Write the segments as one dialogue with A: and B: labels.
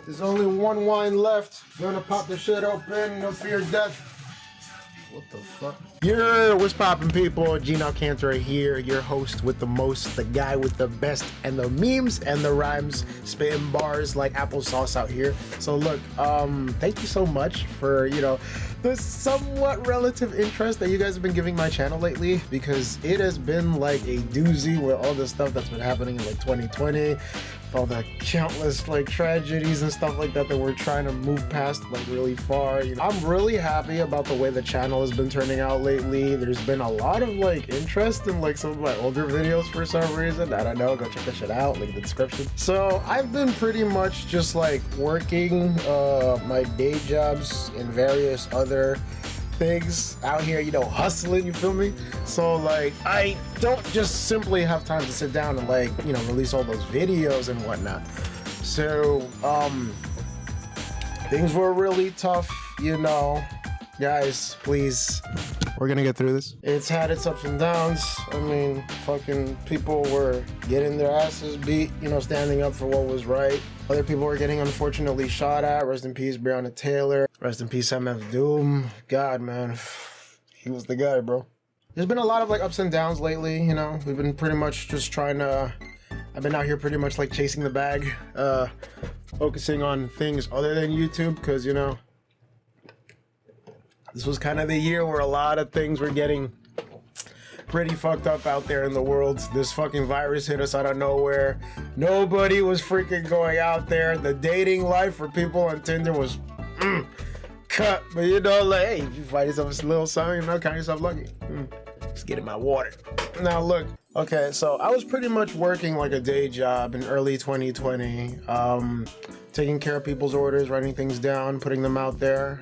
A: There's only one wine left. Gonna pop the shit open, no fear of death. What the fuck? What's poppin', people? Gene Alcantara here, your host with the most, the guy with the best, and the memes and the rhymes, spitting bars like applesauce out here. So look, thank you so much for, the somewhat relative interest that you guys have been giving my channel lately, because it has been like a doozy with all the stuff that's been happening in like 2020, all the countless like tragedies and stuff like that we're trying to move past like really far. I'm really happy about the way the channel has been turning out lately. There's been a lot of like interest in like some of my older videos for some reason. I don't know, go check that shit out, link in the description. So I've been pretty much just like working my day jobs and various other things out here, hustling, you feel me? So like I don't just simply have time to sit down and like, release all those videos and whatnot. So things were really tough, guys, please, we're gonna get through this. It's had its ups and downs. I mean, fucking people were getting their asses beat, standing up for what was right. Other people were getting unfortunately shot at. Rest in peace, Breonna Taylor. Rest in peace, MF Doom. God, man, he was the guy, bro. There's been a lot of like ups and downs lately, We've been pretty much just trying to, I've been out here pretty much like chasing the bag, focusing on things other than YouTube, because, this was kind of the year where a lot of things were getting pretty fucked up out there in the world. This fucking virus hit us out of nowhere. Nobody was freaking going out there. The dating life for people on Tinder was cut. But like, hey, if you find yourself a little something, count yourself lucky. Just get in my water. Now look, okay, so I was pretty much working like a day job in early 2020, taking care of people's orders, writing things down, putting them out there,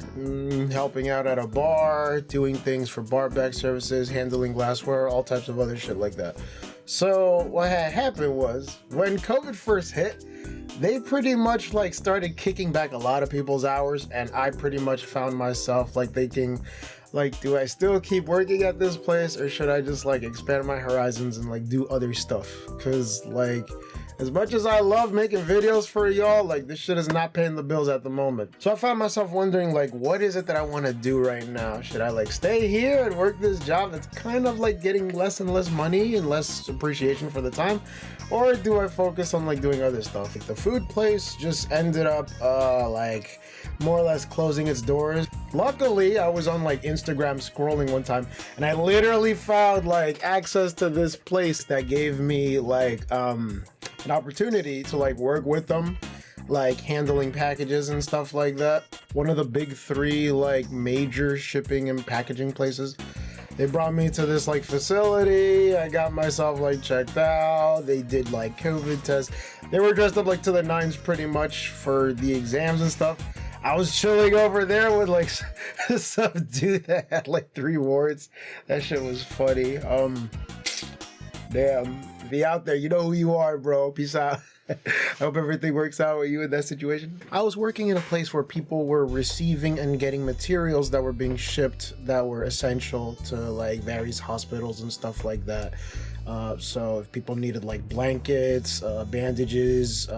A: helping out at a bar, doing things for bar back services, handling glassware, all types of other shit like that. So what had happened was, when COVID first hit, they pretty much like started kicking back a lot of people's hours, and I pretty much found myself like thinking, like, do I still keep working at this place, or should I just like expand my horizons and like do other stuff? Because like, as much as I love making videos for y'all, like this shit is not paying the bills at the moment. So I found myself wondering, like, what is it that I want to do right now? Should I like stay here and work this job that's kind of like getting less and less money and less appreciation for the time? Or do I focus on like doing other stuff? Like the food place just ended up like more or less closing its doors. Luckily, I was on like Instagram scrolling one time, and I literally found like access to this place that gave me like an opportunity to like work with them, like handling packages and stuff like that. One of the big three like major shipping and packaging places. They brought me to this like facility. I got myself like checked out. They did like COVID tests. They were dressed up like to the nines pretty much for the exams and stuff. I was chilling over there with like some dude that had like 3 wards. That shit was funny. Damn, be out there, you know who you are, bro. Peace out. I hope everything works out with you in that situation. I was working in a place where people were receiving and getting materials that were being shipped that were essential to like various hospitals and stuff like that. So if people needed like blankets, bandages,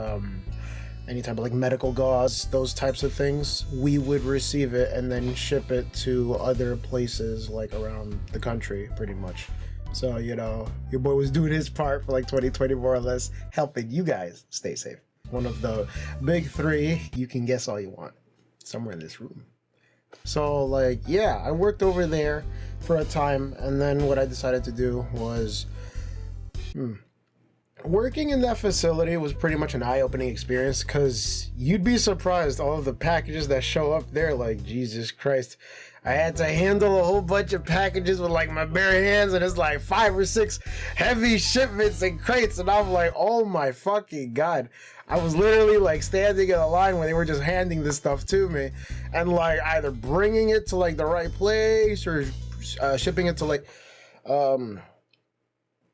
A: any type of like medical gauze, those types of things, we would receive it and then ship it to other places like around the country pretty much. So, your boy was doing his part for like 2020, more or less, helping you guys stay safe. One of the big 3, you can guess all you want, somewhere in this room. So like, yeah, I worked over there for a time, and then what I decided to do was, working in that facility was pretty much an eye-opening experience, because you'd be surprised all of the packages that show up there. Like, Jesus Christ, I had to handle a whole bunch of packages with like my bare hands, and it's like 5 or 6 heavy shipments and crates, and I'm like, oh my fucking God. I was literally like standing in a line where they were just handing this stuff to me, and like either bringing it to like the right place or shipping it to like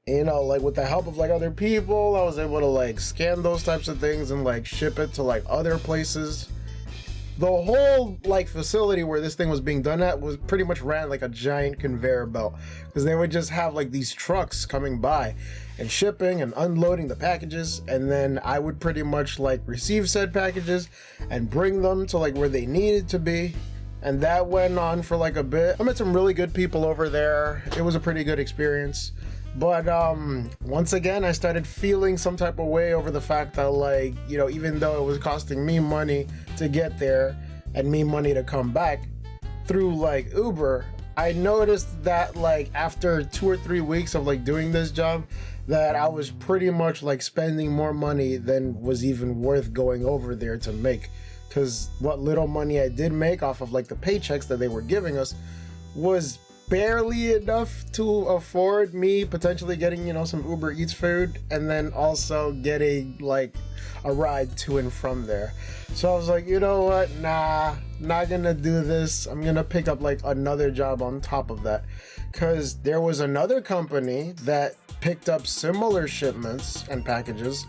A: like with the help of like other people, I was able to like scan those types of things and like ship it to like other places. the whole like facility where this thing was being done at was pretty much ran like a giant conveyor belt, because they would just have like these trucks coming by and shipping and unloading the packages, and then I would pretty much like receive said packages and bring them to like where they needed to be. And that went on for like a bit. I met some really good people over there. It was a pretty good experience. But once again, I started feeling some type of way over the fact that, like, you know, even though it was costing me money to get there and me money to come back through like Uber, I noticed that like after 2 or 3 weeks of like doing this job, that I was pretty much like spending more money than was even worth going over there to make. Because what little money I did make off of like the paychecks that they were giving us was barely enough to afford me potentially getting, you know, some Uber Eats food, and then also getting like a ride to and from there. So I was like, you know what, nah, not gonna do this. I'm gonna pick up like another job on top of that, because there was another company that picked up similar shipments and packages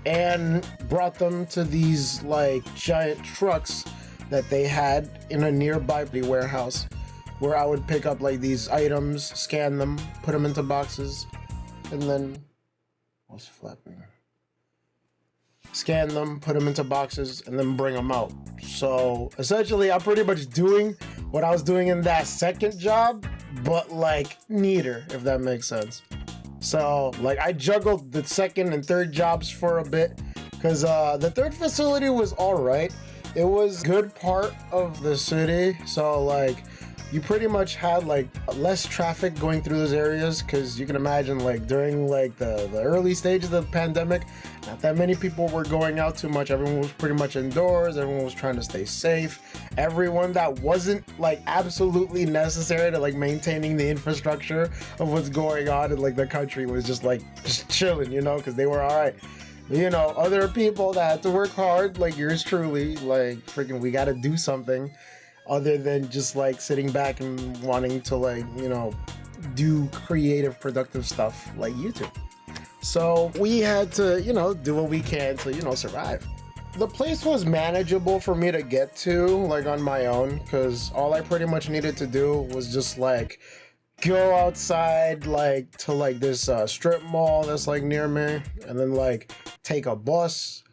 A: and brought them to these like giant trucks that they had in a nearby warehouse, where I would pick up like these items, scan them, put them into boxes, and then what's flapping? Scan them, put them into boxes, and then bring them out. So essentially, I'm pretty much doing what I was doing in that second job, but like neater, if that makes sense. So like I juggled the second and third jobs for a bit, because the third facility was all right. It was a good part of the city, so like you pretty much had like less traffic going through those areas, because you can imagine like during like the early stages of the pandemic, not that many people were going out too much. Everyone was pretty much indoors. Everyone was trying to stay safe. Everyone that wasn't like absolutely necessary to like maintaining the infrastructure of what's going on in like the country was just chilling, you know, because they were all right. You know, other people that had to work hard, like yours truly, like freaking we got to do something other than just like sitting back and wanting to like, you know, do creative, productive stuff like YouTube. So we had to, you know, do what we can to, you know, survive. The place was manageable for me to get to like on my own, because all I pretty much needed to do was just like go outside like to like this strip mall that's like near me, and then like take a bus,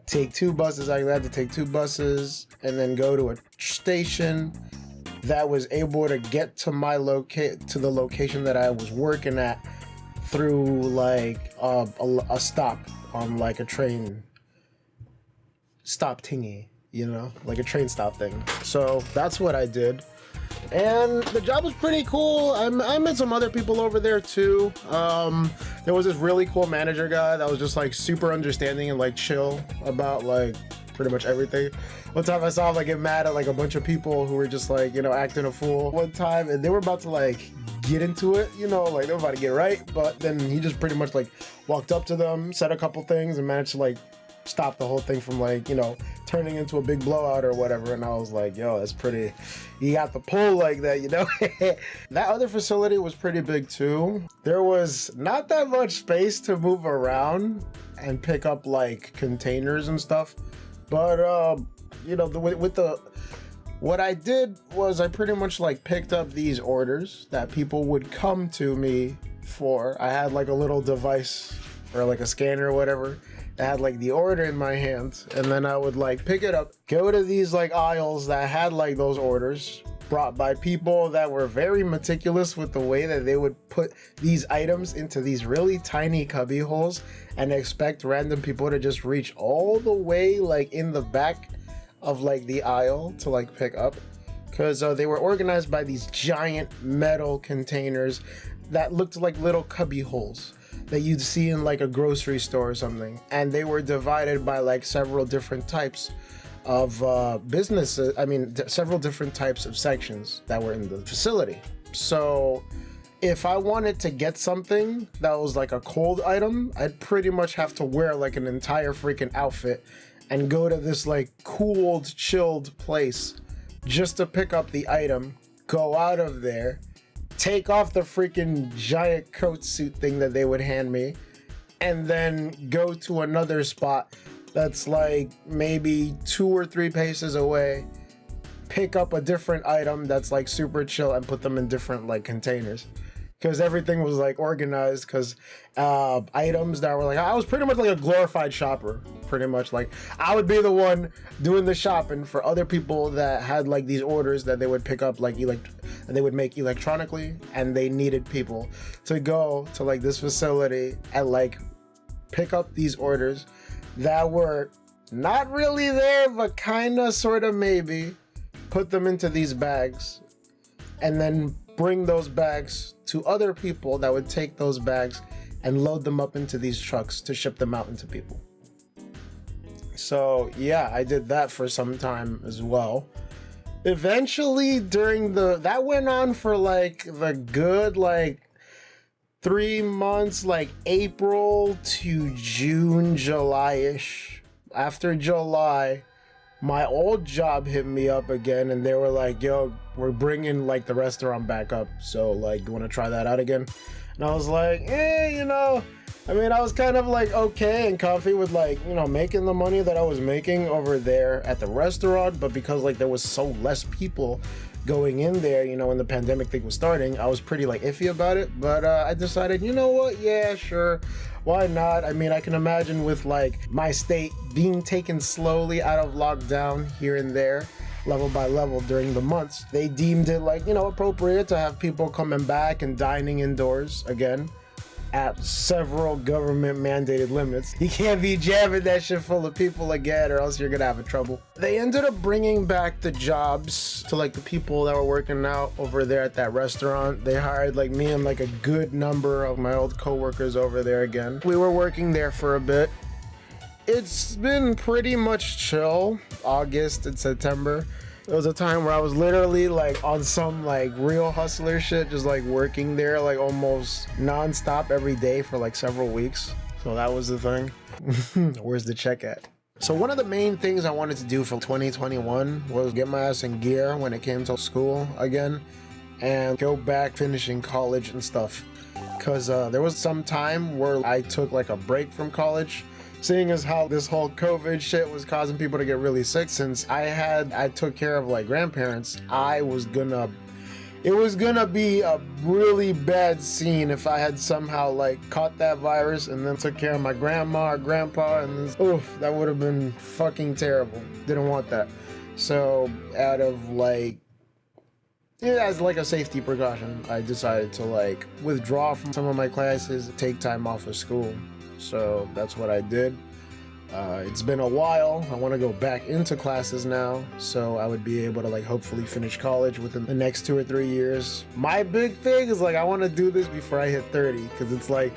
A: take 2 buses. I had to take 2 buses and then go to a station that was able to get to my to the location that I was working at through like a stop on like a train stop thingy, you know, like a train stop thing. So that's what I did. And the job was pretty cool. I met some other people over there too. There was this really cool manager guy that was just like super understanding and like chill about like pretty much everything. One time I saw him like get mad at like a bunch of people who were just like, you know, acting a fool one time, and they were about to like get into it, you know, like they were about to get right, but then he just pretty much like walked up to them, said a couple things, and managed to like stop the whole thing from like, you know, turning into a big blowout or whatever. And I was like, yo, that's pretty, you got the pull like that, you know. That other facility was pretty big too. There was not that much space to move around and pick up like containers and stuff, but you know, what I did was I pretty much like picked up these orders that people would come to me for. I had like a little device or like a scanner or whatever. I had like the order in my hand, and then I would like pick it up, go to these like aisles that had like those orders brought by people that were very meticulous with the way that they would put these items into these really tiny cubby holes and expect random people to just reach all the way like in the back of like the aisle to like pick up, because they were organized by these giant metal containers that looked like little cubby holes that you'd see in like a grocery store or something, and they were divided by like several different types of businesses. I mean, several different types of sections that were in the facility. So if I wanted to get something that was like a cold item, I'd pretty much have to wear like an entire freaking outfit and go to this like cooled, chilled place just to pick up the item, go out of there, take off the freaking giant coat suit thing that they would hand me, and then go to another spot that's like maybe 2 or 3 paces away, pick up a different item that's like super chill and put them in different like containers, because everything was like organized, because items that were like, I was pretty much like a glorified shopper, pretty much. Like I would be the one doing the shopping for other people that had like these orders that they would pick up like they would make electronically, and they needed people to go to like this facility and like pick up these orders that were not really there, but kind of, sort of, maybe, put them into these bags, and then bring those bags to other people that would take those bags and load them up into these trucks to ship them out into people. So yeah, I did that for some time as well. Eventually that went on for like the good like 3 months, like April to June, July-ish. After July, my old job hit me up again, and they were like, yo, we're bringing like the restaurant back up, so like, you want to try that out again? And I was like, I mean, I was kind of like okay and comfy with like, making the money that I was making over there at the restaurant, but because like there was so less people going in there, when the pandemic thing was starting, I was pretty like iffy about it. But I decided, you know what, yeah, sure, why not? I mean, I can imagine with like my state being taken slowly out of lockdown here and there, level by level during the months, they deemed it like, appropriate to have people coming back and dining indoors again at several government mandated limits. You can't be jamming that shit full of people again, or else you're gonna have trouble. They ended up bringing back the jobs to like the people that were working out over there at that restaurant. They hired like me and like a good number of my old coworkers over there again. We were working there for a bit. It's been pretty much chill. August and September, there was a time where I was literally like on some like real hustler shit, just like working there like almost non-stop every day for like several weeks. So that was the thing. Where's the check at? So one of the main things I wanted to do for 2021 was get my ass in gear when it came to school again and go back finishing college and stuff. Because there was some time where I took like a break from college, seeing as how this whole COVID shit was causing people to get really sick. Since I took care of like grandparents, it was gonna be a really bad scene if I had somehow like caught that virus and then took care of my grandma or grandpa, and that would have been fucking terrible. Didn't want that. So out of like, as like a safety precaution, I decided to like withdraw from some of my classes, take time off of school. So that's what I did. It's been a while. I want to go back into classes now, so I would be able to like hopefully finish college within the next 2 or 3 years. My big thing is like I want to do this before I hit 30, because it's like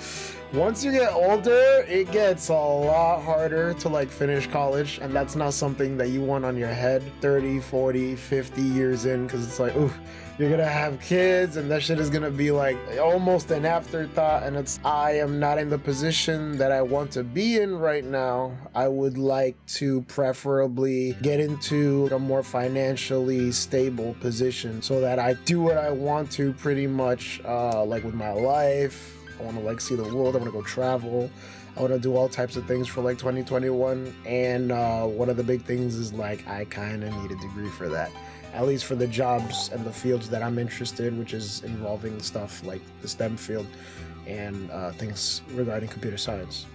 A: once you get older, it gets a lot harder to like finish college, and that's not something that you want on your head 30, 40, 50 years in, because it's like, ooh, you're gonna have kids and that shit is gonna be like almost an afterthought, and I am not in the position that I want to be in right now. I would like to preferably get into a more financially stable position so that I do what I want to pretty much like with my life. I want to like see the world. I want to go travel. I want to do all types of things for like 2021. And one of the big things is like I kind of need a degree for that, at least for the jobs and the fields that I'm interested in, which is involving stuff like the STEM field and things regarding computer science.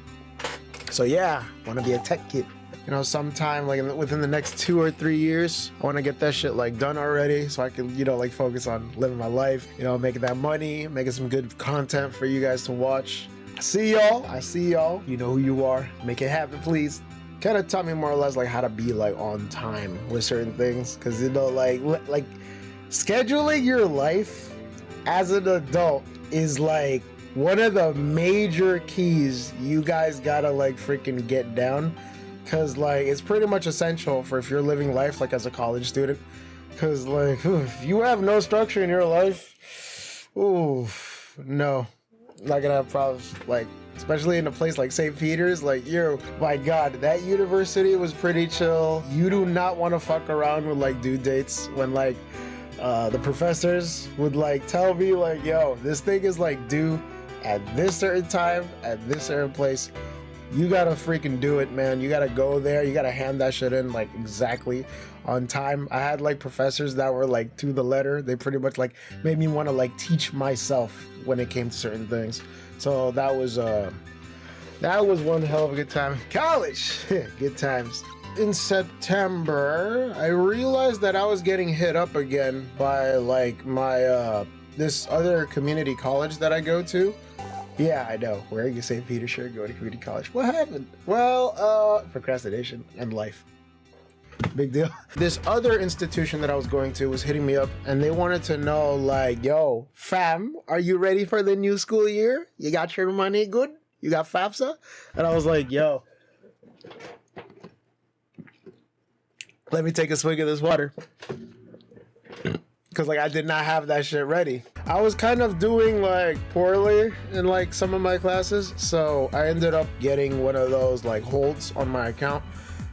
A: So yeah, I want to be a tech kid. Sometime like within the next 2 or 3 years, I want to get that shit like done already, so I can, like focus on living my life, making that money, making some good content for you guys to watch. I see y'all. You know who you are. Make it happen, please. Kind of taught me more or less like how to be like on time with certain things, because like scheduling your life as an adult is like one of the major keys you guys gotta like freaking get down. Because like it's pretty much essential for if you're living life like as a college student. Because like if you have no structure in your life, no, not gonna have problems. Like especially in a place like St. Peter's, like my God, that university was pretty chill. You do not want to fuck around with like due dates when like the professors would like tell me like, yo, this thing is like due at this certain time at this certain place. you gotta freaking do it, man. You gotta go there. You gotta hand that shit in like exactly on time. I had like professors that were like to the letter. They pretty much like made me want to like teach myself when it came to certain things. So that was one hell of a good time. College, good times. In September, I realized that I was getting hit up again by like my this other community college that I go to. Yeah, I know. Wearing a St. Peter shirt, going to community college. What happened? Well, procrastination and life. Big deal. This other institution that I was going to was hitting me up and they wanted to know like, yo, fam, are you ready for the new school year? You got your money good? You got FAFSA? And I was like, yo, let me take a swig of this water. Because like I did not have that shit ready. I was kind of doing like poorly in like some of my classes. So I ended up getting one of those like holds on my account.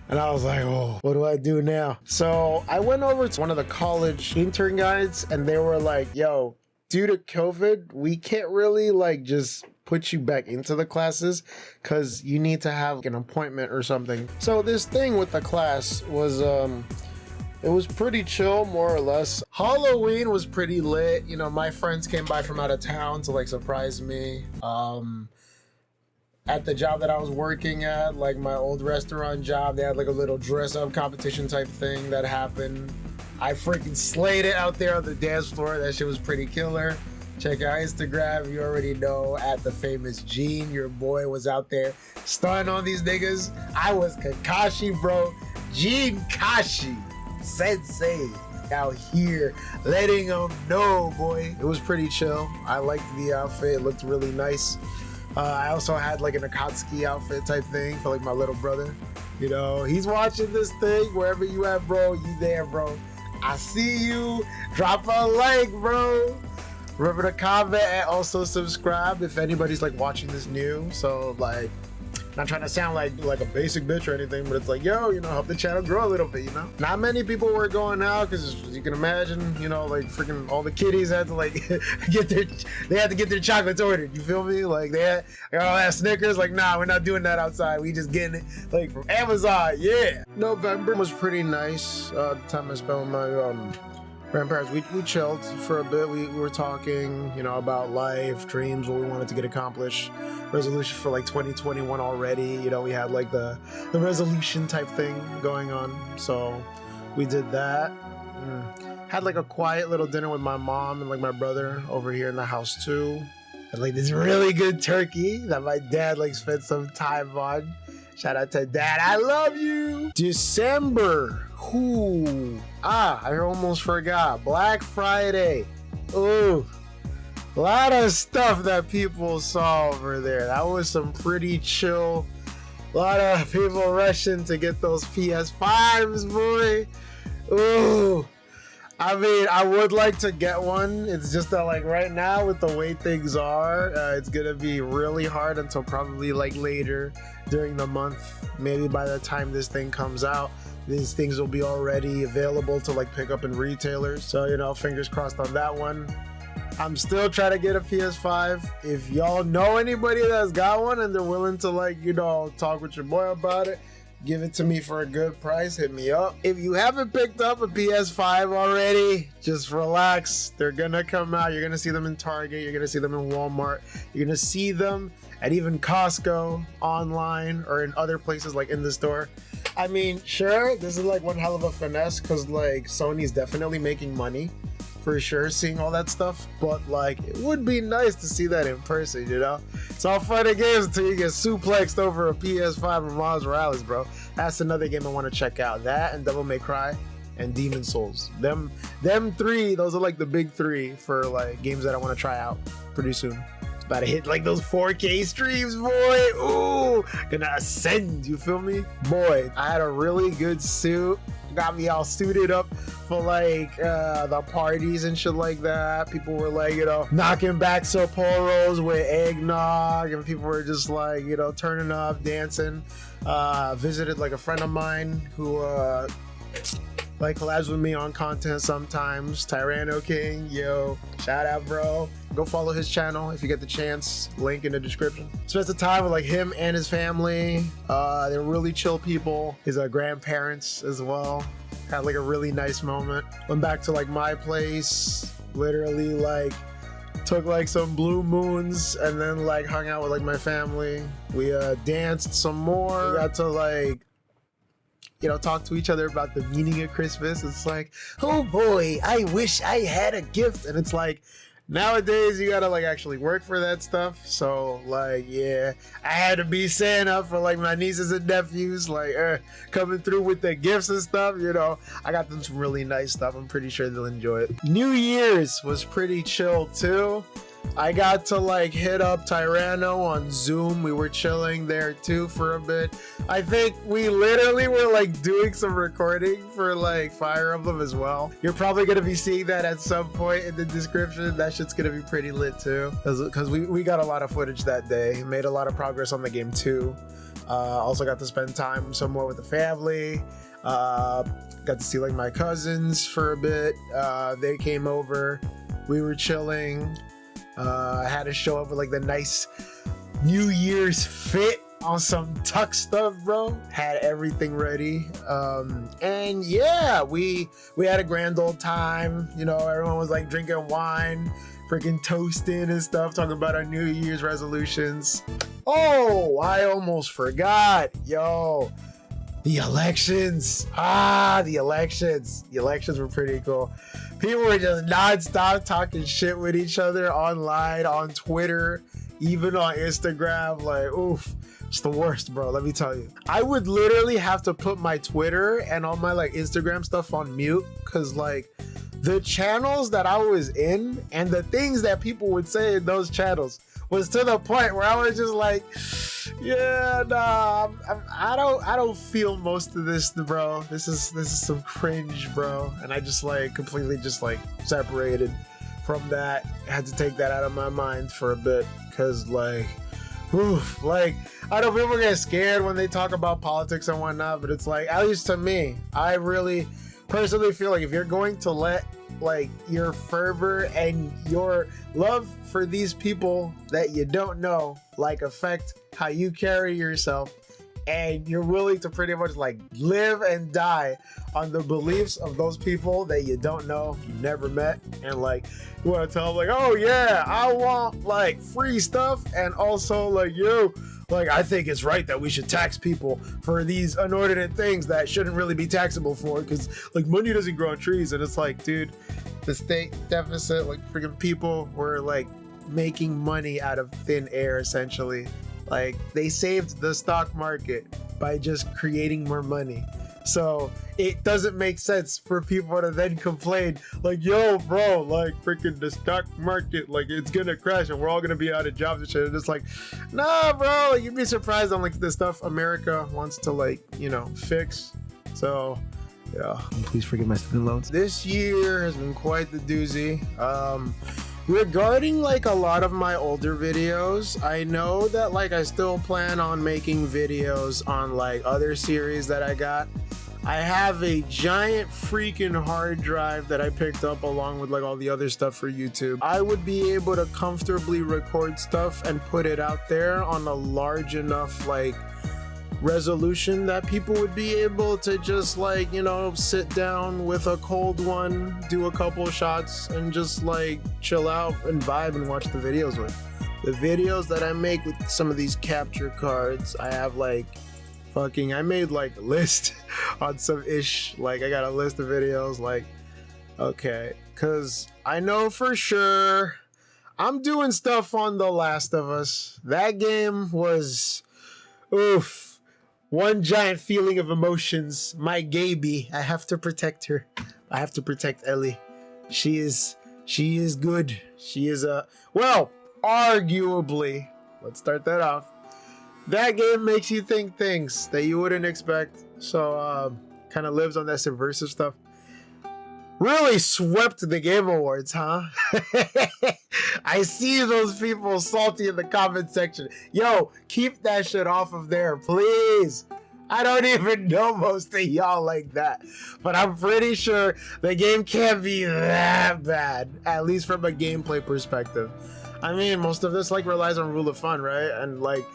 A: And I was like, oh, what do I do now? So I went over to one of the college intern guides and they were like, yo, due to COVID, we can't really like just put you back into the classes because you need to have an appointment or something. So this thing with the class was, it was pretty chill, more or less. Halloween was pretty lit. You know, my friends came by from out of town to like surprise me. At the job that I was working at, like my old restaurant job, they had like a little dress up competition type thing that happened. I freaking slayed it out there on the dance floor. That shit was pretty killer. Check out Instagram, you already know, at the famous Gene. Your boy was out there stunning on these niggas. I was Kakashi, bro. Gene Kashi, sensei, out here letting them know, boy. It was pretty chill. I liked the outfit. It looked really nice. I also had like an Akatsuki outfit type thing for like my little brother. You know, he's watching this thing. Wherever you at, bro, you there, bro. I see you. Drop a like, bro. Remember to comment and also subscribe if anybody's like watching this new. So like, not trying to sound like a basic bitch or anything, but it's like, yo, you know, help the channel grow a little bit, you know? Not many people were going out because you can imagine, you know, like freaking all the kiddies had to like they had to get their chocolates ordered, you feel me? Like they had all that Snickers, like, nah, we're not doing that outside. We just getting it like from Amazon, yeah. November was pretty nice. The time I spent with my grandparents, we chilled for a bit. We were talking, you know, about life, dreams, what we wanted to get accomplished. Resolution for like 2021 already. You know, we had like the resolution type thing going on. So we did that. Had like a quiet little dinner with my mom and like my brother over here in the house too. Had like this really good turkey that my dad like spent some time on. Shout out to Dad, I love you. December. I almost forgot. Black Friday. Ooh. A lot of stuff that people saw over there. That was some pretty chill. A lot of people rushing to get those PS5s, boy. Ooh. I mean, I would like to get one. It's just that like right now with the way things are, it's gonna be really hard until probably like later during the month. Maybe by the time this thing comes out, these things will be already available to like pick up in retailers. So, you know, fingers crossed on that one. I'm still trying to get a PS5. If y'all know anybody that's got one and they're willing to like, you know, talk with your boy about it, give it to me for a good price, hit me up. If you haven't picked up a PS5 already, just relax. They're gonna come out. You're gonna see them in Target. You're gonna see them in Walmart. You're gonna see them at even Costco, online, or in other places like in the store. I mean, sure, this is like one hell of a finesse because like Sony's definitely making money. For sure, seeing all that stuff, but like it would be nice to see that in person, you know? It's all fun and games until you get suplexed over a PS5 or Miles Morales, bro. That's another game I want to check out. That and Devil May Cry and Demon Souls. Them three, those are like the big three for like games that I want to try out pretty soon. It's about to hit like those 4K streams, boy. Ooh, gonna ascend, you feel me? Boy, I had a really good suit. Got me all suited up for like the parties and shit like that. People were like, you know, knocking back Sapporos with eggnog, and people were just like, you know, turning up, dancing. Visited like a friend of mine who like collabs with me on content sometimes. Tyranno King, yo, shout out, bro. Go follow his channel if you get the chance. Link in the description. Spent the time with like him and his family. They're really chill people. His grandparents as well. Had like a really nice moment. Went back to like my place. Literally like took like some blue moons and then like hung out with like my family. We danced some more. We got to like, you know, talk to each other about the meaning of Christmas. It's like, oh boy, I wish I had a gift. And it's like, nowadays you gotta like actually work for that stuff. So like, yeah, I had to be Santa for like my nieces and nephews, like coming through with the gifts and stuff. You know, I got them some really nice stuff. I'm pretty sure they'll enjoy it. New Year's was pretty chill too. I got to like hit up Tyranno on Zoom. We were chilling there too for a bit. I think we literally were like doing some recording for like Fire Emblem as well. You're probably gonna be seeing that at some point in the description. That shit's gonna be pretty lit too. Cause we got a lot of footage that day. Made a lot of progress on the game too. Also got to spend time some more with the family. Got to see like my cousins for a bit. They came over. We were chilling. I had to show up with like the nice New Year's fit on some tuck stuff, bro. Had everything ready. And yeah, we had a grand old time. You know, everyone was like drinking wine, freaking toasting and stuff, talking about our New Year's resolutions. Oh, I almost forgot. Yo, the elections. The elections. The elections were pretty cool. People were just non-stop talking shit with each other online, on Twitter, even on Instagram. Like, oof, it's the worst, bro. Let me tell you. I would literally have to put my Twitter and all my like Instagram stuff on mute because like the channels that I was in and the things that people would say in those channels was to the point where I was just like, yeah, nah, I don't feel most of this, bro. This is some cringe, bro. And I just like completely just like separated from that. I had to take that out of my mind for a bit because like, oof, like I know people get scared when they talk about politics and whatnot, but it's like, at least to me, I really personally feel like if you're going to let like your fervor and your love for these people that you don't know like affect how you carry yourself, and you're willing to pretty much like live and die on the beliefs of those people that you don't know, you never met, and like you want to tell them like, oh yeah, I want like free stuff, and also like, yo, like I think it's right that we should tax people for these inordinate things that shouldn't really be taxable for, because like money doesn't grow on trees. And it's like, dude, the state deficit, like freaking people were like making money out of thin air essentially. Like they saved the stock market by just creating more money. So it doesn't make sense for people to then complain like, yo bro, like freaking the stock market, like it's gonna crash and we're all gonna be out of jobs and shit. And it's like, nah bro, like, you'd be surprised on like the stuff America wants to like, you know, fix. So yeah, please forgive my student loans. This year has been quite the doozy. Regarding like a lot of my older videos, I know that like I still plan on making videos on like other series that I got. I have a giant freaking hard drive that I picked up along with like all the other stuff for YouTube. I would be able to comfortably record stuff and put it out there on a large enough like resolution that people would be able to just like, you know, sit down with a cold one, do a couple shots, and just like chill out and vibe and watch the videos with. The videos that I make with some of these capture cards, I have like I made like a list on some ish, like I got a list of videos, like, okay, cause I know for sure I'm doing stuff on The Last of Us. That game was, oof, one giant feeling of emotions. My Gaby, I have to protect her. I have to protect Ellie. She is good. She is well, arguably, let's start that off. That game makes you think things that you wouldn't expect. So kind of lives on that subversive stuff. Really swept the Game Awards, huh? I see those people salty in the comment section. Yo, keep that shit off of there, please. I don't even know most of y'all like that, but I'm pretty sure the game can't be that bad, at least from a gameplay perspective. I mean, most of this like relies on rule of fun, right? And like,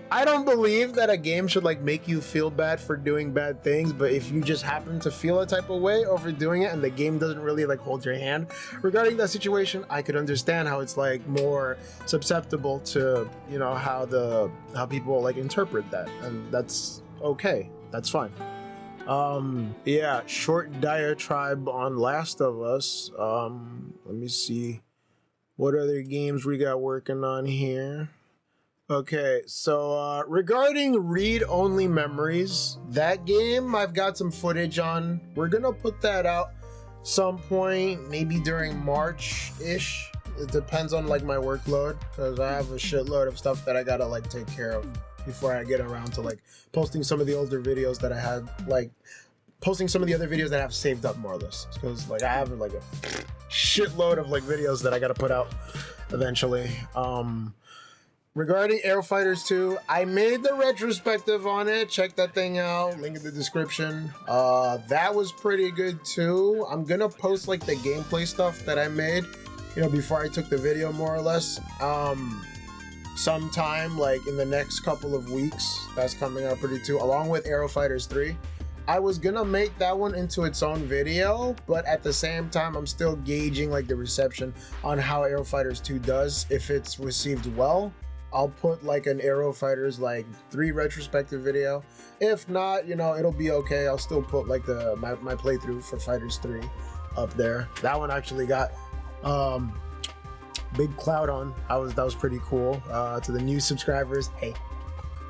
A: I don't believe that a game should like make you feel bad for doing bad things, but if you just happen to feel a type of way over doing it and the game doesn't really like hold your hand regarding that situation, I could understand how it's like more susceptible to, you know, how people like interpret that, and that's okay. That's fine. Yeah, short diatribe on Last of Us. Let me see what other games we got working on here. Okay, so regarding read-only memories, that game I've got some footage on. We're gonna put that out some point, maybe during March-ish. It depends on like my workload, because I have a shitload of stuff that I gotta like take care of before I get around to like posting some of the older videos that I had, like posting some of the other videos that I have saved up more or less. Because like I have like a shitload of like videos that I gotta put out eventually. Regarding Aero Fighters 2, I made the retrospective on it. Check that thing out. Link in the description. That was pretty good too. I'm gonna post like the gameplay stuff that I made, you know, before I took the video more or less. Sometime like in the next couple of weeks. That's coming out pretty too, along with Aero Fighters 3. I was gonna make that one into its own video, but at the same time, I'm still gauging like the reception on how Aero Fighters 2 does. If it's received well, I'll put like an Aero Fighters like 3 retrospective video. If not, you know, it'll be okay. I'll still put like my playthrough for Fighters 3 up there. That one actually got big clout on. That was pretty cool. To the new subscribers, hey.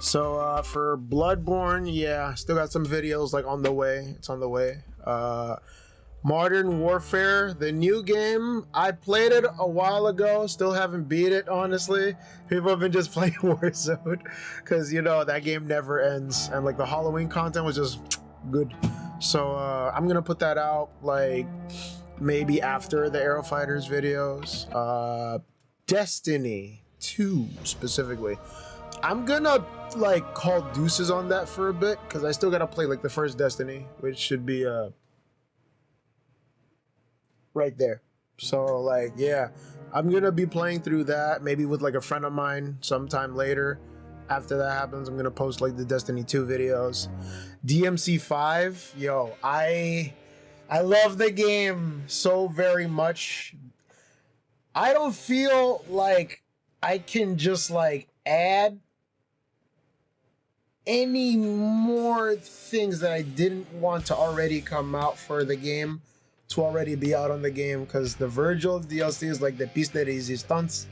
A: So for Bloodborne, yeah, still got some videos like on the way. It's on the way. Modern Warfare, the new game, I played it a while ago, still haven't beat it, honestly. People have been just playing Warzone because, you know, that game never ends, and like the Halloween content was just good. So I'm gonna put that out like maybe after the Aero Fighters videos. Destiny 2 specifically, I'm gonna like call deuces on that for a bit because I still gotta play like the first Destiny, which should be right there. So like, yeah, I'm gonna be playing through that maybe with like a friend of mine sometime later. After that happens, I'm gonna post like the Destiny 2 videos. DMC 5, yo, I love the game so very much. I don't feel like I can just like add any more things that I didn't want to already come out for the game to already be out on the game, because the Virgil DLC is like the piece de resistance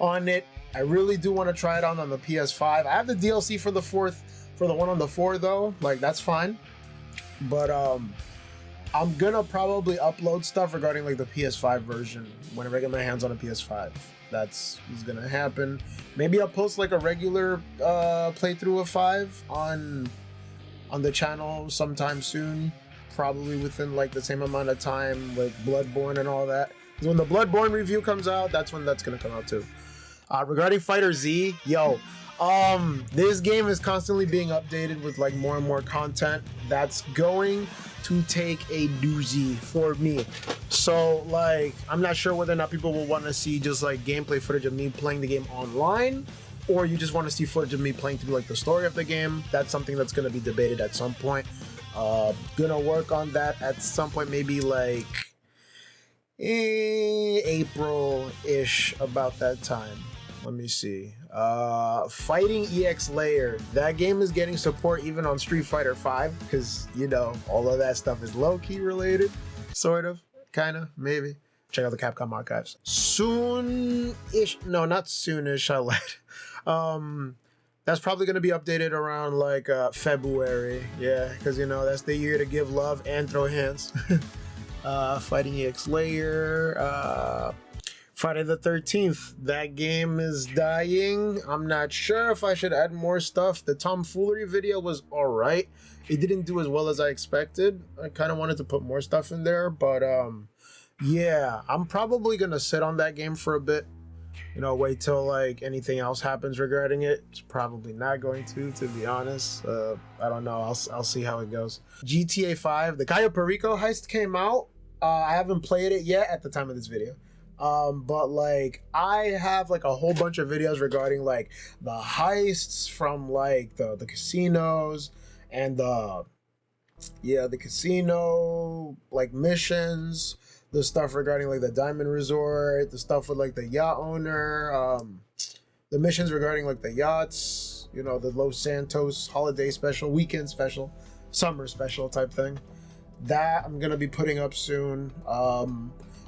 A: on it. I really do want to try it on the PS5. I have the DLC for the one on the 4 though, like that's fine. But I'm gonna probably upload stuff regarding like the PS5 version whenever I get my hands on a PS5. That's what's gonna happen. Maybe I'll post like a regular playthrough of 5 on the channel sometime soon. Probably within like the same amount of time with Bloodborne and all that. When the Bloodborne review comes out, that's when that's gonna come out too. Regarding Fighter Z, yo, this game is constantly being updated with like more and more content that's going to take a doozy for me. So like, I'm not sure whether or not people will want to see just like gameplay footage of me playing the game online, or you just want to see footage of me playing through like the story of the game. That's something that's going to be debated at some point. Gonna work on that at some point, maybe like April-ish, about that time. Let me see. Fighting EX Layer. That game is getting support even on Street Fighter V, because, you know, all of that stuff is low-key related. Sort of. Kind of. Maybe. Check out the Capcom archives. Soon-ish. No, not soon-ish. I lied. That's probably going to be updated around like February. Yeah, because, you know, that's the year to give love and throw hands. Fighting EX Layer. Friday the 13th. That game is dying. I'm not sure if I should add more stuff. The tomfoolery video was alright. It didn't do as well as I expected. I kind of wanted to put more stuff in there, but yeah, I'm probably going to sit on that game for a bit. you know, wait till like anything else happens regarding it. It's probably not going to be honest. I don't know. I'll see how it goes. GTA 5, the Cayo Perico heist came out. I haven't played it yet at the time of this video. But like I have like a whole bunch of videos regarding like the heists from like the casinos and the casino like missions, the stuff regarding like the Diamond Resort, the stuff with like the yacht owner, the missions regarding like the yachts, you know, the Los Santos holiday special, weekend special, summer special type thing. That I'm gonna be putting up soon.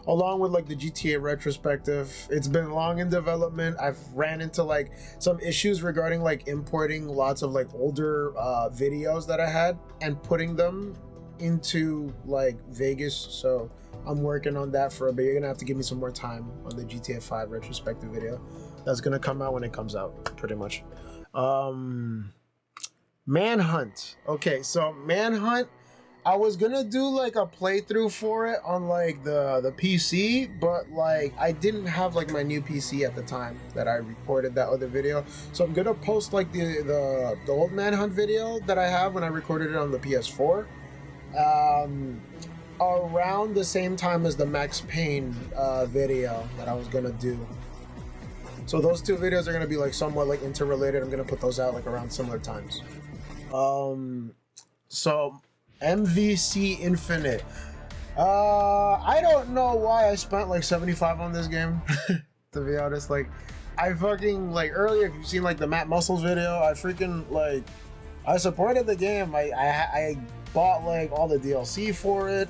A: Along with like the GTA retrospective. It's been long in development. I've ran into like some issues regarding like importing lots of like older videos that I had and putting them into like Vegas. So I'm working on that for a bit. You're gonna have to give me some more time on the GTA 5 retrospective video. That's gonna come out when it comes out, pretty much. Manhunt. Okay, so Manhunt, I was gonna do like a playthrough for it on like the PC, but like I didn't have like my new PC at the time that I recorded that other video. So I'm gonna post like the old Manhunt video that I have when I recorded it on the PS4. Around the same time as the Max Payne video that I was gonna do. So those two videos are gonna be like somewhat like interrelated. I'm gonna put those out like around similar times. So MVC Infinite. I don't know why I spent like 75 on this game. To be honest, like I fucking like earlier, if you've seen like the Matt Muscles video, I freaking like I supported the game. I bought like all the DLC for it.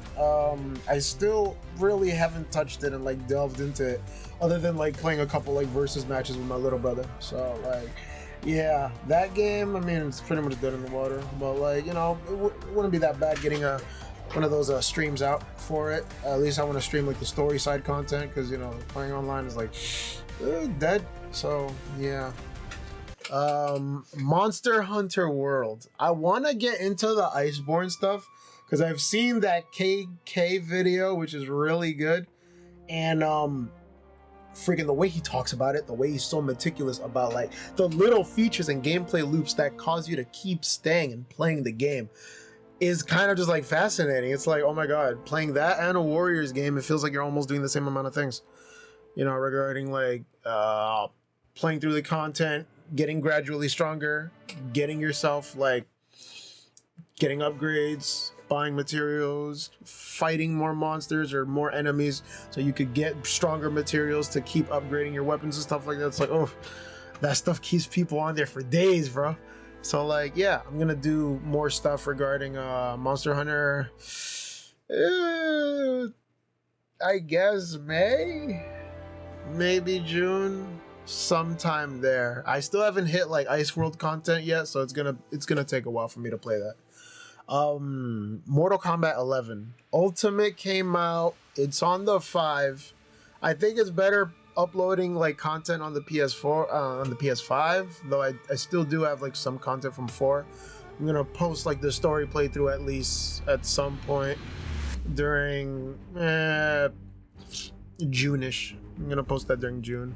A: I still really haven't touched it and like delved into it, other than like playing a couple like versus matches with my little brother. So like, yeah, that game, I mean, it's pretty much dead in the water, but like, you know, it wouldn't be that bad getting one of those streams out for it. At least I want to stream like the story side content, because you know, playing online is like dead. So yeah. Monster Hunter World. I want to get into the Iceborne stuff because I've seen that KK video, which is really good, and freaking the way he talks about it, the way he's so meticulous about like the little features and gameplay loops that cause you to keep staying and playing the game is kind of just like fascinating. It's like, oh my god, playing that and a Warriors game, it feels like you're almost doing the same amount of things, you know, regarding like playing through the content, getting gradually stronger, getting yourself like getting upgrades, buying materials, fighting more monsters or more enemies so you could get stronger materials to keep upgrading your weapons and stuff like that. It's like, oh, that stuff keeps people on there for days, bro. So like, yeah, I'm gonna do more stuff regarding Monster Hunter. I guess maybe June, sometime there. I still haven't hit like Ice World content yet, so it's gonna take a while for me to play that. Mortal Kombat 11 Ultimate came out. It's on the 5. I think it's better uploading like content on the PS4 on the PS5, though I still do have like some content from 4. I'm gonna post like the story playthrough at least at some point during June-ish. I'm gonna post that during June.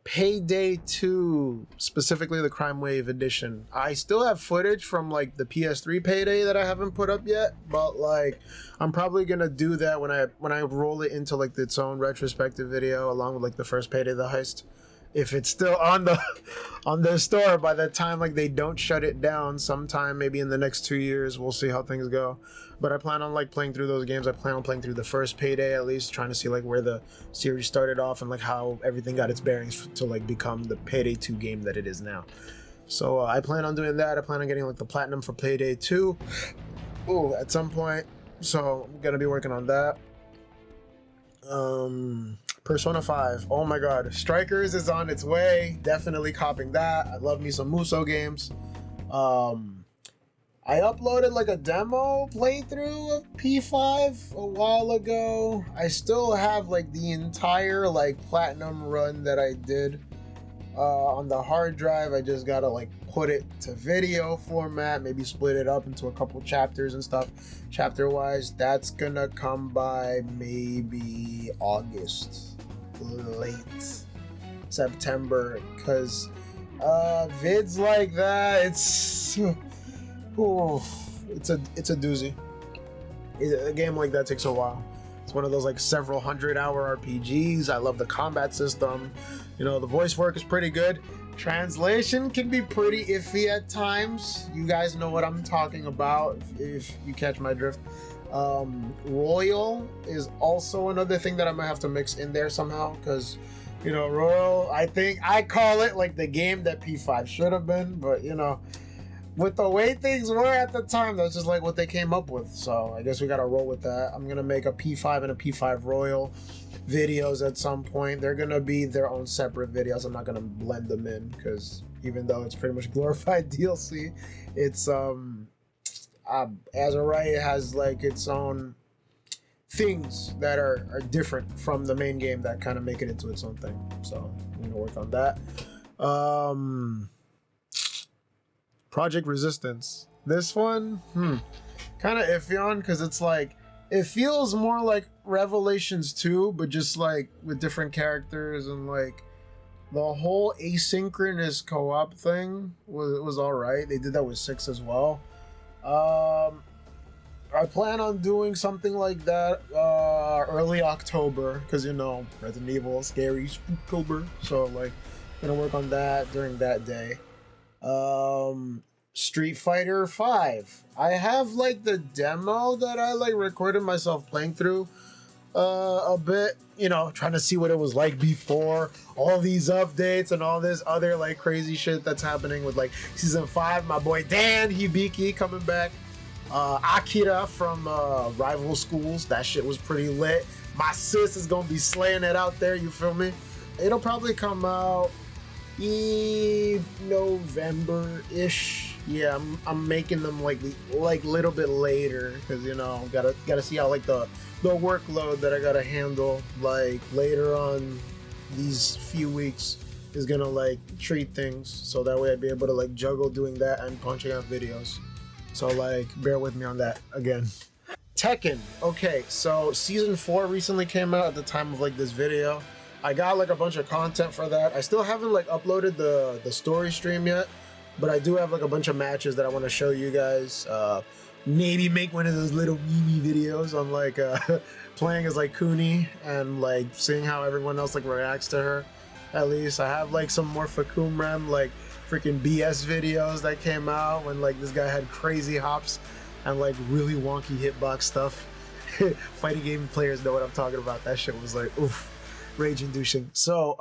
A: Payday 2, specifically the Crime Wave edition. I still have footage from like the PS3 Payday that I haven't put up yet, but like I'm probably gonna do that when I roll it into like its own retrospective video along with like the first Payday the Heist. If it's still on the store by the time like they don't shut it down sometime maybe in the next 2 years, we'll see how things go. But I plan on like playing through those games. I plan on playing through the first Payday at least, trying to see like where the series started off and like how everything got its bearings to like become the Payday 2 game that it is now. So I plan on doing that. I plan on getting like the platinum for Payday 2 at some point. So I'm gonna be working on that. Persona 5. Oh my god, Strikers is on its way. Definitely copping that. I love me some Muso games. I uploaded like a demo playthrough of P5 a while ago. I still have like the entire like platinum run that I did on the hard drive. I just gotta like put it to video format, maybe split it up into a couple chapters and stuff, chapter wise. That's gonna come by maybe August. late September, because vids like that, it's a doozy. A game like that takes a while. It's one of those like several 100-hour RPGs. I love the combat system. You know, the voice work is pretty good. Translation can be pretty iffy at times. You guys know what I'm talking about if you catch my drift. Royal is also another thing that I might have to mix in there somehow, because, you know, Royal, I think I call it like the game that P5 should have been, but, you know, with the way things were at the time, that's just like what they came up with. So I guess we gotta roll with that. I'm gonna make a P5 and a P5 Royal videos at some point. They're gonna be their own separate videos. I'm not gonna blend them in, because even though it's pretty much glorified DLC, it's as of right, it has like its own things that are different from the main game that kind of make it into its own thing. So I'm gonna work on that. Project Resistance. This one, kind of iffy on, because it's like, it feels more like Revelations 2, but just like with different characters, and like the whole asynchronous co-op thing was all right. They did that with 6 as well. I plan on doing something like that early October, because, you know, Resident Evil, scary October. So like, gonna work on that during that day. Street Fighter 5. I have like the demo that I like recorded myself playing through a bit, you know, trying to see what it was like before all these updates and all this other like crazy shit that's happening with like season 5. My boy Dan Hibiki coming back. Akira from Rival Schools. That shit was pretty lit. My sis is gonna be slaying it out there, you feel me? It'll probably come out November-ish. Yeah, I'm making them like little bit later, because, you know, gotta see how like the workload that I gotta handle like later on these few weeks is gonna like treat things, so that way I'd be able to like juggle doing that and punching out videos. So like, bear with me on that again. Tekken. Okay, so season 4 recently came out at the time of like this video. I got like a bunch of content for that. I still haven't like uploaded the story stream yet, but I do have like a bunch of matches that I want to show you guys. Maybe make one of those little mini videos on like playing as like Kuni and like seeing how everyone else like reacts to her. At least I have like some more Fakumram like freaking BS videos that came out when like this guy had crazy hops and like really wonky hitbox stuff. Fighting game players know what I'm talking about. That shit was like oof. Rage inducing. So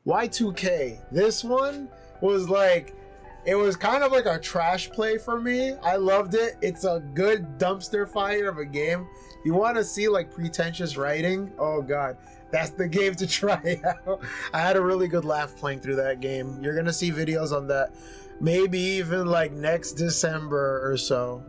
A: Y2K, this one was like, it was kind of like a trash play for me. I loved it. It's a good dumpster fire of a game. You want to see like pretentious writing? Oh god, that's the game to try out. I had a really good laugh playing through that game. You're gonna see videos on that maybe even like next December or so.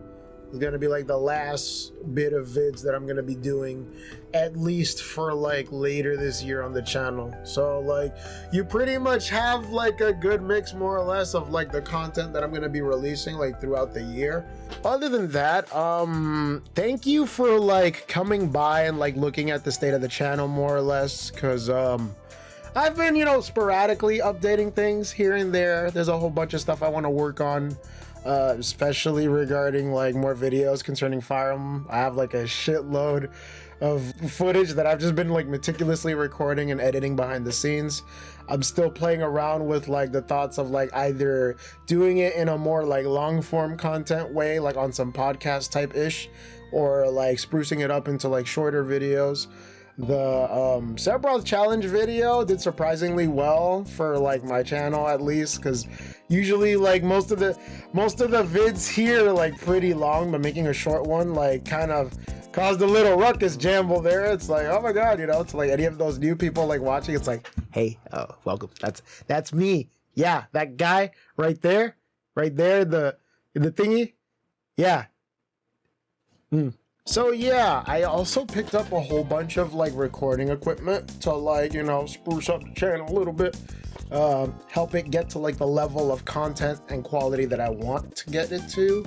A: It's gonna be like the last bit of vids that I'm gonna be doing, at least for like later this year on the channel. So like, you pretty much have like a good mix more or less of like the content that I'm gonna be releasing like throughout the year. Other than that, thank you for like coming by and like looking at the state of the channel more or less, because I've been, you know, sporadically updating things here and there. There's a whole bunch of stuff I want to work on. Especially regarding like more videos concerning Fire Emblem. I have like a shitload of footage that I've just been like meticulously recording and editing behind the scenes. I'm still playing around with like the thoughts of like either doing it in a more like long form content way, like on some podcast type ish, or like sprucing it up into like shorter videos. The Sephiroth challenge video did surprisingly well for like my channel, at least, because usually like most of the vids here are like pretty long, but making a short one like kind of caused a little ruckus jamble there. It's like, oh my god, you know, it's like any of those new people like watching, it's like, hey, oh, welcome, that's me. Yeah, that guy right there, the thingy, yeah. So yeah, I also picked up a whole bunch of like recording equipment to like, you know, spruce up the channel a little bit, help it get to like the level of content and quality that I want to get it to.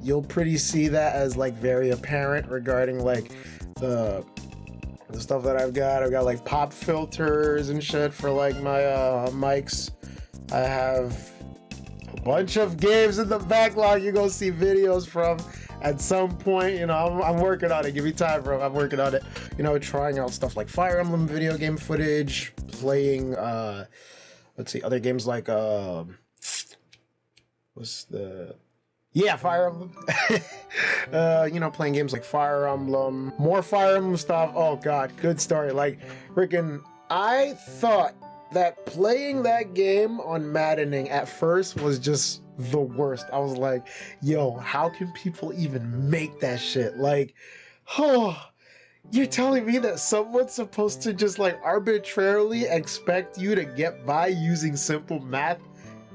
A: You'll pretty see that as like very apparent regarding like the the stuff that I've got like pop filters and shit for like my mics. I have a bunch of games in the backlog you're gonna see videos from at some point. You know, I'm working on it. Give me time, bro. I'm working on it. You know, trying out stuff like Fire Emblem video game footage, playing let's see, other games like Fire Emblem. You know, playing games like Fire Emblem, more Fire Emblem stuff. Oh god, good story. Like freaking, I thought that playing that game on Maddening at first was just the worst. I was like, yo, how can people even make that shit? Like, oh, you're telling me that someone's supposed to just like arbitrarily expect you to get by using simple math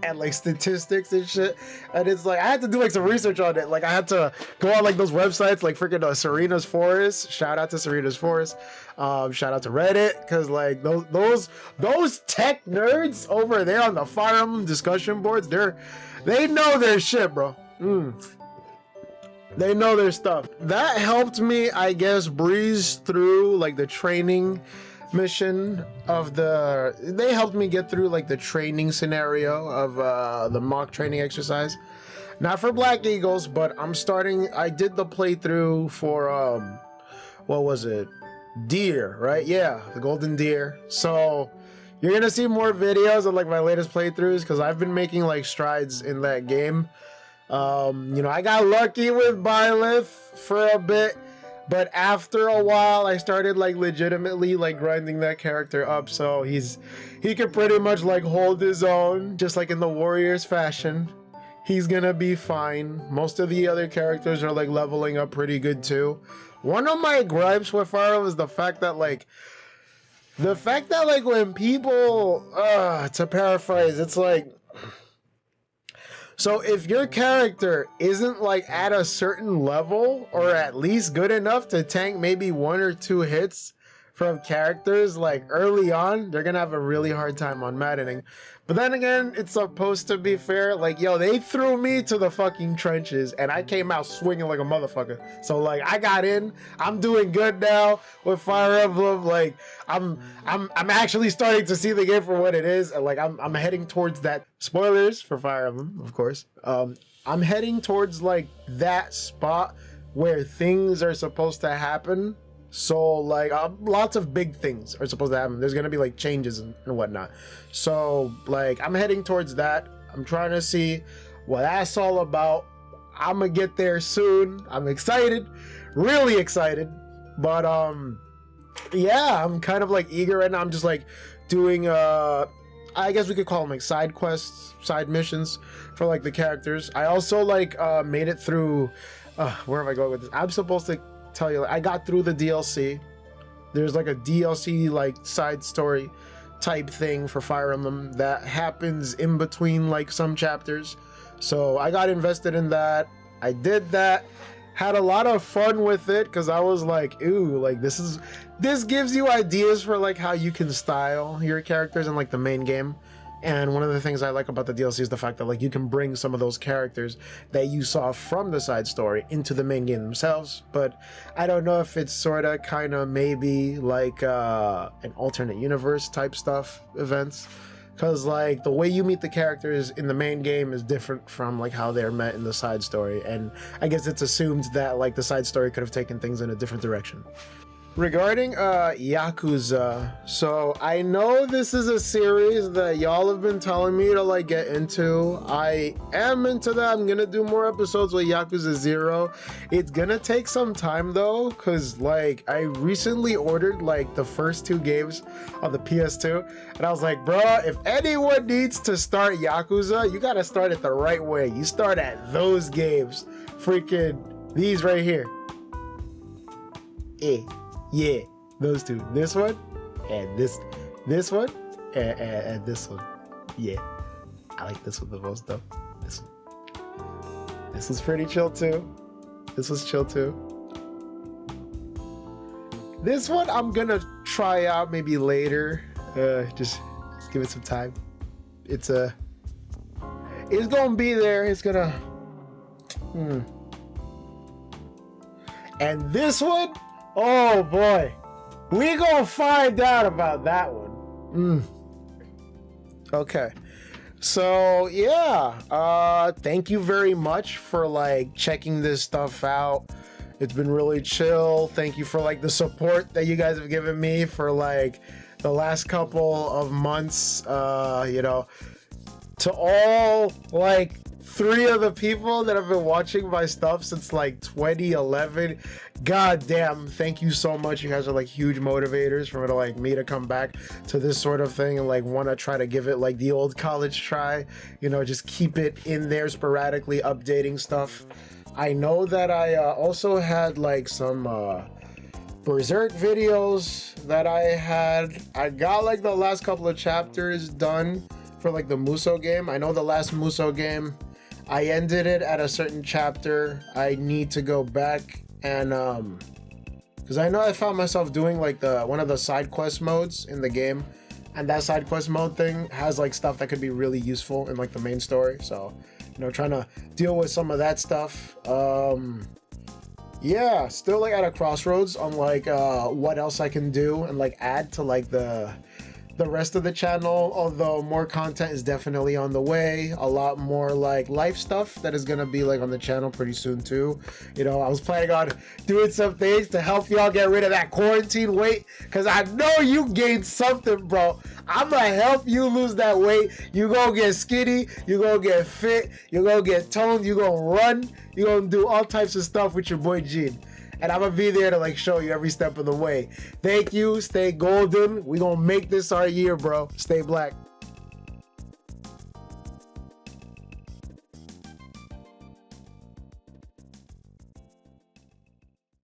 A: and like statistics and shit? And it's like, I had to do like some research on it. Like I had to go on like those websites like freaking Serena's Forest. Shout out to Serena's Forest. Shout out to Reddit, because like those tech nerds over there on the Fire Emblem discussion boards, they know their shit, bro. They know their stuff. That helped me, I guess, breeze through like the training mission of they helped me get through like the training scenario of the mock training exercise. Not for Black Eagles, but I did the playthrough for what was it? Deer, right? Yeah, the golden deer. So you're gonna see more videos of like my latest playthroughs, because I've been making like strides in that game. You know, I got lucky with Byleth for a bit, but after a while I started like legitimately like grinding that character up, so he could pretty much like hold his own, just like in the Warriors fashion. He's gonna be fine. Most of the other characters are like leveling up pretty good too. One of my gripes with Fire is the fact that like when people to paraphrase, it's like, so if your character isn't like at a certain level or at least good enough to tank maybe 1 or 2 hits from characters like early on, they're gonna have a really hard time on Maddening. But then again, it's supposed to be fair. Like, yo, they threw me to the fucking trenches and I came out swinging like a motherfucker. So like, I got in. I'm doing good now with Fire Emblem. Like, I'm actually starting to see the game for what it is. And like, I'm heading towards that. Spoilers for Fire Emblem, of course. I'm heading towards like that spot where things are supposed to happen. So like lots of big things are supposed to happen. There's gonna be like changes and whatnot. So like I'm heading towards that. I'm trying to see what that's all about. I'm gonna get there soon. I'm excited, really excited. But yeah, I'm kind of like eager right now. I'm just like doing I guess we could call them like side quests, side missions for like the characters. I also like made it through where am I going with this? I'm supposed to tell you, I got through the DLC. There's like a DLC like side story type thing for Fire Emblem that happens in between like some chapters. So I got invested in that. I did that, had a lot of fun with it, because I was like, ooh, like this gives you ideas for like how you can style your characters in like the main game. And one of the things I like about the DLC is the fact that like you can bring some of those characters that you saw from the side story into the main game themselves. But I don't know if it's sort of kind of maybe like an alternate universe type stuff events, because like the way you meet the characters in the main game is different from like how they're met in the side story. And I guess it's assumed that like the side story could have taken things in a different direction. Regarding Yakuza, so I know this is a series that y'all have been telling me to like get into. I am into that. I'm gonna do more episodes with Yakuza 0. It's gonna take some time though, because like I recently ordered like the first 2 games on the PS2, and I was like, bro, if anyone needs to start Yakuza, you gotta start it the right way. You start at those games, freaking these right here. Yeah, those 2. This one and this one and this one. Yeah, I like this one the most though. This was pretty chill too. This was chill too. This one I'm gonna try out maybe later. Just give it some time. It's gonna be there. It's gonna. And this one. Oh boy, We gonna find out about that one. Okay. So yeah, thank you very much for like checking this stuff out. It's been really chill. Thank you for like the support that you guys have given me for like the last couple of months. You know, to all like 3 of the people that have been watching my stuff since like 2011, god damn, thank you so much. You guys are like huge motivators for me to come back to this sort of thing and like want to try to give it like the old college try, you know, just keep it in there sporadically updating stuff. I know that I also had like some Berserk videos that I got like the last couple of chapters done for like the Muso game. I know the last Muso game, I ended it at a certain chapter. I need to go back and because I know I found myself doing like one of the side quest modes in the game, and that side quest mode thing has like stuff that could be really useful in like the main story. So, you know, trying to deal with some of that stuff. Yeah, still like at a crossroads on like what else I can do and like add to like the rest of the channel, although more content is definitely on the way. A lot more like life stuff that is gonna be like on the channel pretty soon too. You know, I was planning on doing some things to help y'all get rid of that quarantine weight, because I know you gained something, bro. I'm gonna help you lose that weight. You gonna get skinny, you gonna get fit, you gonna get toned, you gonna run, you gonna do all types of stuff with your boy Gene. And I'm gonna be there to like show you every step of the way. Thank you. Stay golden. We gonna make this our year, bro. Stay black.